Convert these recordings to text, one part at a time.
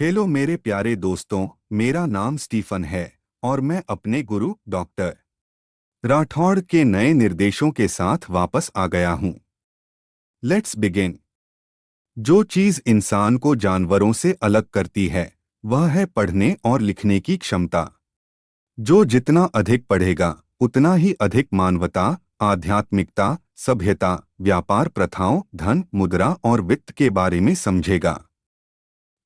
Hello मेरे प्यारे दोस्तों, मेरा नाम स्टीफन है और मैं अपने गुरु डॉक्टर राठौड़ के नए निर्देशों के साथ वापस आ गया हूं। Let's begin. जो चीज इंसान को जानवरों से अलग करती है वह है पढ़ने और लिखने की क्षमता। जो जितना अधिक पढ़ेगा उतना ही अधिक मानवता, आध्यात्मिकता, सभ्यता, व्यापार प्रथाओं, धन, मुद्रा और वित्त के बारे में समझेगा।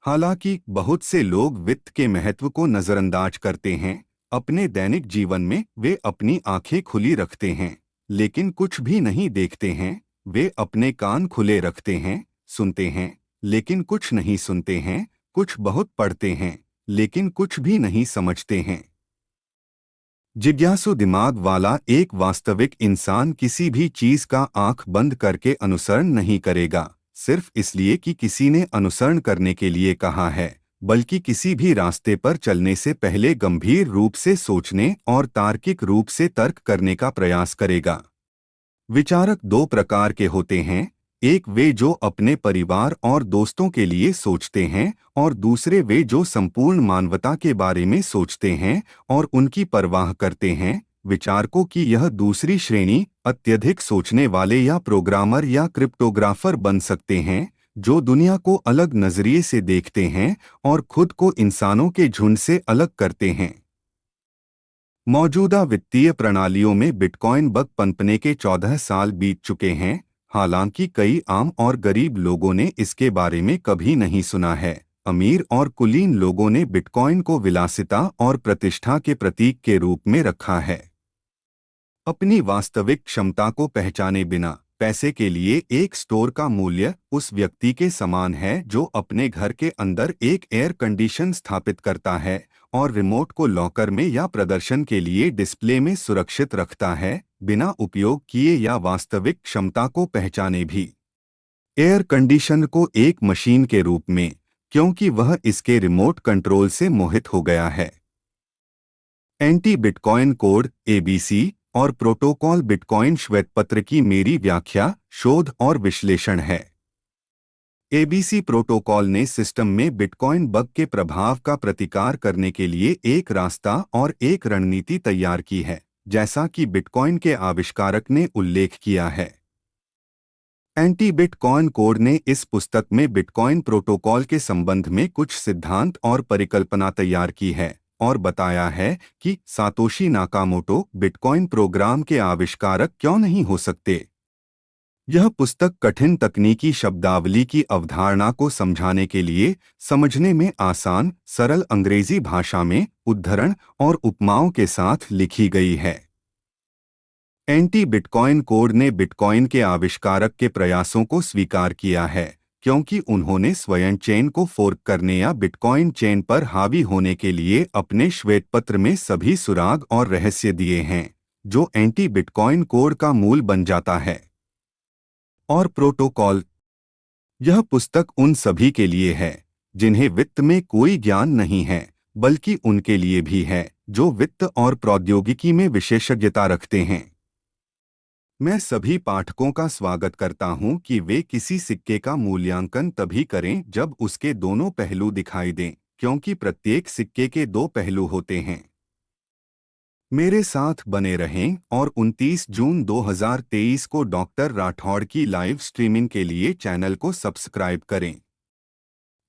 हालांकि बहुत से लोग वित्त के महत्व को नजरअंदाज करते हैं। अपने दैनिक जीवन में वे अपनी आंखें खुली रखते हैं लेकिन कुछ भी नहीं देखते हैं। वे अपने कान खुले रखते हैं, सुनते हैं लेकिन कुछ नहीं सुनते हैं। कुछ बहुत पढ़ते हैं लेकिन कुछ भी नहीं समझते हैं। जिज्ञासु दिमाग वाला एक वास्तविक इंसान किसी भी चीज का आंख बंद करके अनुसरण नहीं करेगा सिर्फ इसलिए कि किसी ने अनुसरण करने के लिए कहा है, बल्कि किसी भी रास्ते पर चलने से पहले गंभीर रूप से सोचने और तार्किक रूप से तर्क करने का प्रयास करेगा। विचारक दो प्रकार के होते हैं, एक वे जो अपने परिवार और दोस्तों के लिए सोचते हैं और दूसरे वे जो संपूर्ण मानवता के बारे में सोचते हैं और उनकी परवाह करते हैं। विचारकों की यह दूसरी श्रेणी अत्यधिक सोचने वाले या प्रोग्रामर या क्रिप्टोग्राफर बन सकते हैं, जो दुनिया को अलग नजरिए से देखते हैं और खुद को इंसानों के झुंड से अलग करते हैं। मौजूदा वित्तीय प्रणालियों में बिटकॉइन बग पनपने के 14 साल बीत चुके हैं। हालांकि कई आम और गरीब लोगों ने इसके बारे में कभी नहीं सुना है। अमीर और कुलीन लोगों ने बिटकॉइन को विलासिता और प्रतिष्ठा के प्रतीक के रूप में रखा है। अपनी वास्तविक क्षमता को पहचाने बिना पैसे के लिए एक स्टोर का मूल्य उस व्यक्ति के समान है जो अपने घर के अंदर एक एयर कंडीशन स्थापित करता है और रिमोट को लॉकर में या प्रदर्शन के लिए डिस्प्ले में सुरक्षित रखता है, बिना उपयोग किए या वास्तविक क्षमता को पहचाने भी। एयर कंडीशन को एक मशीन के रूप में, क्योंकि वह इसके रिमोट कंट्रोल से मोहित हो गया है। एंटी बिटकॉइन कोड एबीसी और प्रोटोकॉल बिटकॉइन श्वेतपत्र की मेरी व्याख्या, शोध और विश्लेषण है। एबीसी प्रोटोकॉल ने सिस्टम में बिटकॉइन बग के प्रभाव का प्रतिकार करने के लिए एक रास्ता और एक रणनीति तैयार की है, जैसा कि बिटकॉइन के आविष्कारक ने उल्लेख किया है। एंटी बिटकॉइन कोड ने इस पुस्तक में बिटकॉइन प्रोटोकॉल के संबंध में कुछ सिद्धांत और परिकल्पना तैयार की है और बताया है कि सातोशी नाकामोटो बिटकॉइन प्रोग्राम के आविष्कारक क्यों नहीं हो सकते। यह पुस्तक कठिन तकनीकी शब्दावली की अवधारणा को समझाने के लिए समझने में आसान, सरल अंग्रेजी भाषा में उद्धरण और उपमाओं के साथ लिखी गई है। एंटी बिटकॉइन कोड ने बिटकॉइन के आविष्कारक के प्रयासों को स्वीकार किया है, क्योंकि उन्होंने स्वयं चेन को फोर्क करने या बिटकॉइन चेन पर हावी होने के लिए अपने श्वेतपत्र में सभी सुराग और रहस्य दिए हैं, जो एंटी बिटकॉइन कोड का मूल बन जाता है। और प्रोटोकॉल, यह पुस्तक उन सभी के लिए है जिन्हें वित्त में कोई ज्ञान नहीं है, बल्कि उनके लिए भी है जो वित्त और प्रौद्योगिकी में विशेषज्ञता रखते हैं। मैं सभी पाठकों का स्वागत करता हूं कि वे किसी सिक्के का मूल्यांकन तभी करें जब उसके दोनों पहलू दिखाई दें, क्योंकि प्रत्येक सिक्के के दो पहलू होते हैं। मेरे साथ बने रहें और 29 जून 2023 को डॉक्टर राठौड़ की लाइव स्ट्रीमिंग के लिए चैनल को सब्सक्राइब करें।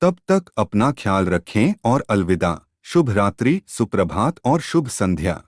तब तक अपना ख्याल रखें और अलविदा। शुभ रात्रि, सुप्रभात और शुभ संध्या।